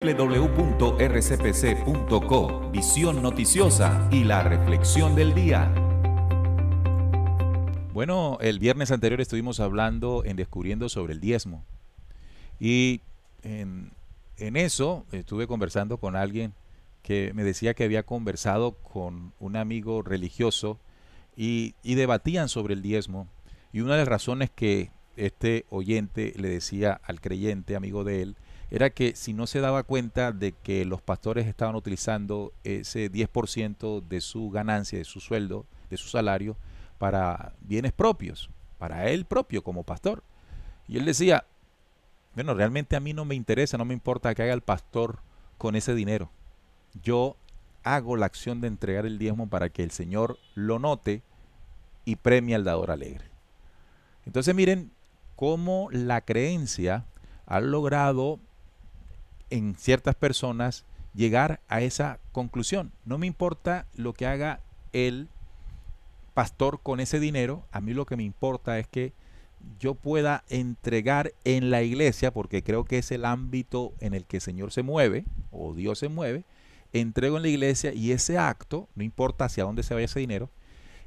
www.rcpc.co, visión noticiosa y la reflexión del día. Bueno, el viernes anterior estuvimos hablando en Descubriendo sobre el diezmo. Y en eso estuve conversando con alguien que me decía que había conversado con un amigo religioso y debatían sobre el diezmo. Y una de las razones que este oyente le decía al creyente, amigo de él, era que si no se daba cuenta de que los pastores estaban utilizando ese 10% de su ganancia, de su sueldo, de su salario, para bienes propios, para él propio como pastor. Y él decía, bueno, realmente a mí no me interesa, no me importa qué haga el pastor con ese dinero. Yo hago la acción de entregar el diezmo para que el Señor lo note y premie al dador alegre. Entonces miren cómo la creencia ha logrado en ciertas personas llegar a esa conclusión. No me importa lo que haga el pastor con ese dinero, a mí lo que me importa es que yo pueda entregar en la iglesia, porque creo que es el ámbito en el que el Señor se mueve, o Dios se mueve, entrego en la iglesia y ese acto, no importa hacia dónde se vaya ese dinero,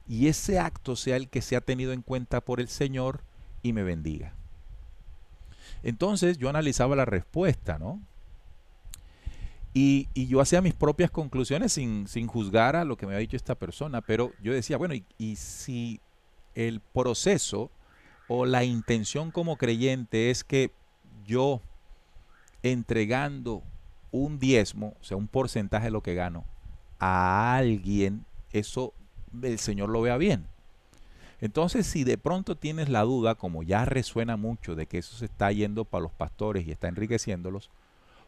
y ese acto sea el que sea tenido en cuenta por el Señor y me bendiga. Entonces yo analizaba la respuesta, ¿no? Y yo hacía mis propias conclusiones sin juzgar a lo que me había dicho esta persona, pero yo decía, bueno, y si el proceso o la intención como creyente es que yo entregando un diezmo, o sea, un porcentaje de lo que gano, a alguien, eso el Señor lo vea bien. Entonces, si de pronto tienes la duda, como ya resuena mucho de que eso se está yendo para los pastores y está enriqueciéndolos,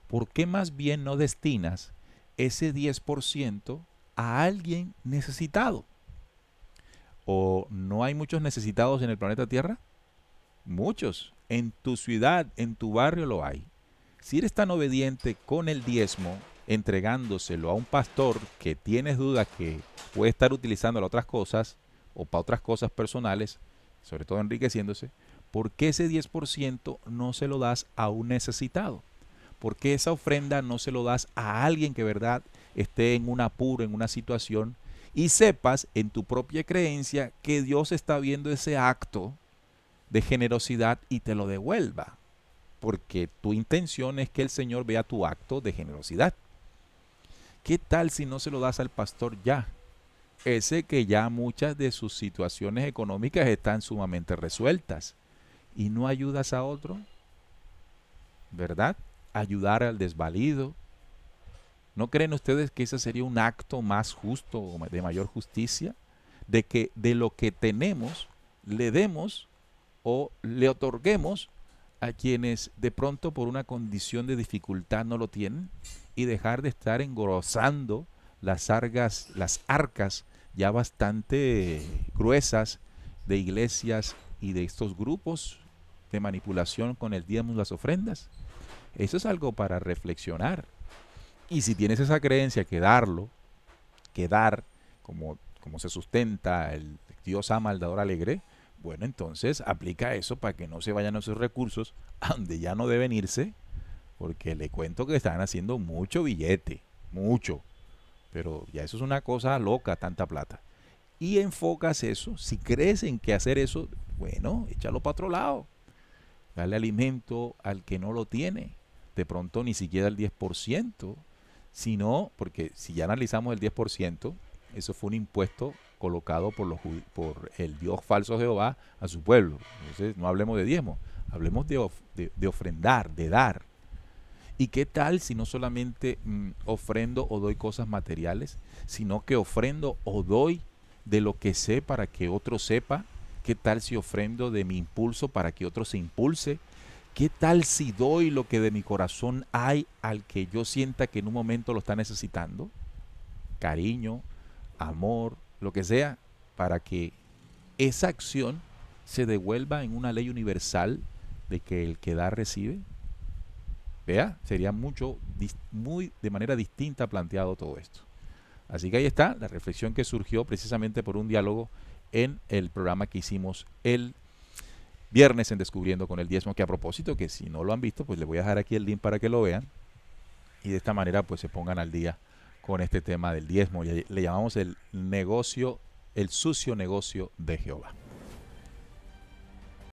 ¿por qué más bien no destinas ese 10% a alguien necesitado? ¿O no hay muchos necesitados en el planeta Tierra? Muchos. En tu ciudad, en tu barrio lo hay. Si eres tan obediente con el diezmo, entregándoselo a un pastor que tienes dudas que puede estar utilizando otras cosas o para otras cosas personales, sobre todo enriqueciéndose, ¿por qué ese 10% no se lo das a un necesitado? ¿Por qué esa ofrenda no se lo das a alguien que, verdad, esté en un apuro, en una situación, y sepas en tu propia creencia que Dios está viendo ese acto de generosidad y te lo devuelva? Porque tu intención es que el Señor vea tu acto de generosidad. ¿Qué tal si no se lo das al pastor ya? Ese que ya muchas de sus situaciones económicas están sumamente resueltas y no ayudas a otro, ¿verdad? Ayudar al desvalido. ¿No creen ustedes que ese sería un acto más justo o de mayor justicia? De que de lo que tenemos le demos o le otorguemos a quienes de pronto por una condición de dificultad no lo tienen y dejar de estar engrosando las arcas ya bastante gruesas de iglesias y de estos grupos de manipulación con el diezmo y las ofrendas. Eso es algo para reflexionar. Y si tienes esa creencia que dar, como se sustenta, el Dios ama al dador alegre, bueno, entonces aplica eso para que no se vayan esos recursos a donde ya no deben irse, porque le cuento que están haciendo mucho billete, mucho. Pero ya eso es una cosa loca, tanta plata. Y enfocas eso, si crees en que hacer eso, bueno, échalo para otro lado. Dale alimento al que no lo tiene. De pronto ni siquiera el 10%, sino, porque si ya analizamos el 10%, eso fue un impuesto colocado por el Dios falso Jehová a su pueblo. Entonces no hablemos de diezmo, hablemos de ofrendar, de dar. ¿Y qué tal si no solamente ofrendo o doy cosas materiales, sino que ofrendo o doy de lo que sé para que otro sepa? ¿Qué tal si ofrendo de mi impulso para que otro se impulse? ¿Qué tal si doy lo que de mi corazón hay al que yo sienta que en un momento lo está necesitando? Cariño, amor, lo que sea, para que esa acción se devuelva en una ley universal de que el que da recibe. Vea, sería muy de manera distinta planteado todo esto. Así que ahí está la reflexión que surgió precisamente por un diálogo en el programa que hicimos el viernes en Descubriendo con el Diezmo, que a propósito, que si no lo han visto, pues les voy a dejar aquí el link para que lo vean. y de esta manera pues se pongan al día con este tema del diezmo. Le llamamos el negocio, el sucio negocio de Jehová.